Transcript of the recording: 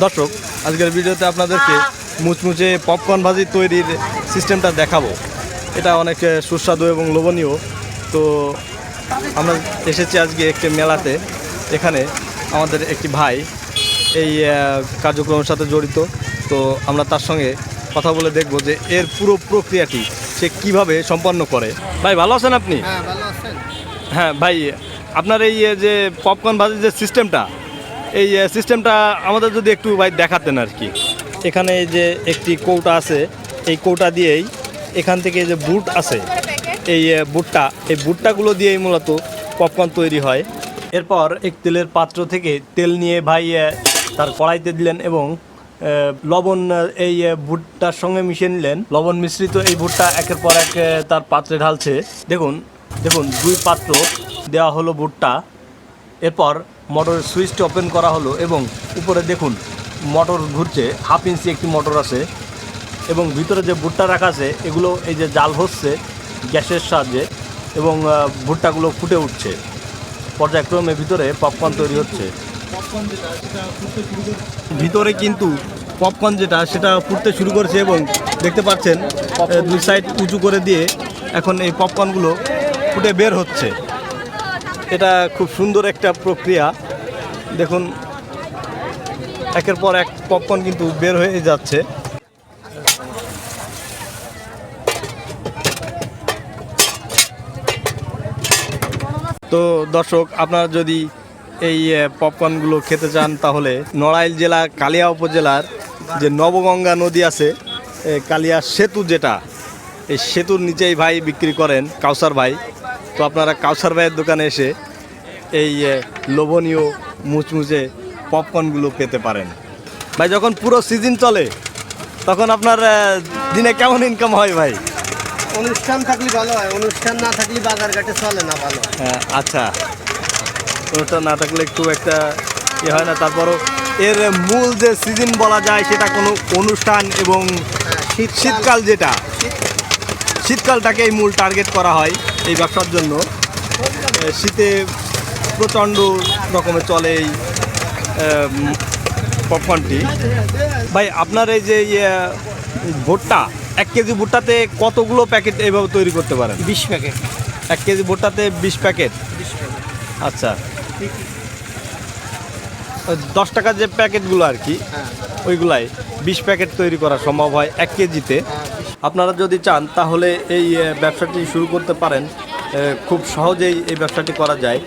দর্শক, আজকের ভিডিওতে আপনাদেরকে মুচমুচে পপকর্ন ভাজি তৈরির সিস্টেমটা দেখাবো। এটা অনেক সুস্বাদু এবং লোভনীয়। তো আমরা এসেছি আজকে একটি মেলাতে। এখানে আমাদের একটি ভাই এই কার্যক্রমের সাথে জড়িত। তো আমরা তার সঙ্গে কথা বলে দেখব যে এর পুরো প্রক্রিয়াটি সে কিভাবে সম্পন্ন করে। ভাই, ভালো আছেন আপনি? হ্যাঁ, ভালো আছেন। হ্যাঁ ভাই, আপনার এই যে পপকর্ন ভাজির যে সিস্টেমটা, এই সিস্টেমটা আমাদের যদি একটু ভাই দেখাতেন আর কি। এখানে এই যে একটি কৌটা আছে, এই কৌটা দিয়েই এখান থেকে যে বুট আছে, এই বুটটাগুলো দিয়েই মূলত পপকর্ন তৈরি হয়। এরপর এক তেলের পাত্র থেকে তেল নিয়ে ভাই তার কড়াইতে দিলেন এবং লবণ এই ভুট্টার সঙ্গে মিশিয়ে নিলেন। লবণ মিশ্রিত এই ভুট্টা একের পর এক তার পাত্রে ঢালছে। দেখুন 2 পাত্র দেওয়া হলো ভুট্টা। এরপর মোটরের সুইচটি ওপেন করা হলো এবং উপরে দেখুন মোটর ঘুরছে। 1/2 ইঞ্চি একটি মোটর আছে এবং ভিতরে যে ভুট্টা রাখা আছে এগুলো এই যে জাল হচ্ছে গ্যাসের সাহায্যে এবং ভুট্টাগুলো ফুটে উঠছে। পর্যায়ক্রমে ভিতরে পপকর্ন তৈরি হচ্ছে। ভিতরে কিন্তু পপকর্ন সেটা ফুটতে শুরু করেছে এবং দেখতে পাচ্ছেন 2 সাইড উঁচু করে দিয়ে এখন এই পপকর্নগুলো ফুটে বের হচ্ছে। এটা খুব সুন্দর একটা প্রক্রিয়া। দেখুন একের পর এক পপকর্ন কিন্তু বের হয়ে যাচ্ছে। তো দর্শক, আপনারা যদি এই পপকর্নগুলো খেতে চান তাহলে নড়াইল জেলা কালিয়া উপজেলার যে নবগঙ্গা নদী আছে, কালিয়া সেতু যেটা, এই সেতুর নিচেই ভাই বিক্রি করেন, কাউসার ভাই। তো আপনারা কাউসার ভাইয়ের দোকানে এসে এই লোভনীয় মুচমুচে পপকর্নগুলো পেতে পারেন। ভাই, যখন পুরো সিজন চলে তখন আপনার দিনে কেমন ইনকাম হয় ভাই? অনুষ্ঠান থাকলে ভালো হয়, অনুষ্ঠান না থাকলে বাজার ঘাটে চলে না ভালো। হ্যাঁ, আচ্ছা, অনুষ্ঠান না থাকলে একটু একটা ইয়ে হয় না। তারপরও এর মূল যে সিজন বলা যায় সেটা কোনো অনুষ্ঠান এবং শীতকাল, যেটা শীতকালটাকে এই মূল টার্গেট করা হয় এই ব্যবসার জন্য। শীতে প্রচণ্ড রকমের চলে এই পপকর্নটি। ভাই, আপনার এই যে ভুট্টা, 1 কেজি ভুট্টাতে কতগুলো প্যাকেট এইভাবে তৈরি করতে পারেন? 20 প্যাকেট। 1 KG ভুট্টাতে 20 packet. আচ্ছা, 10 টাকার যে প্যাকেটগুলো আর কি, ওইগুলাই 20 প্যাকেট তৈরি করা সম্ভব হয় 1 কেজিতে। আপনারা যদি চান তাহলে এই ব্যবসাটি শুরু করতে পারেন। খুব সহজেই এই ব্যবসাটি করা যায়।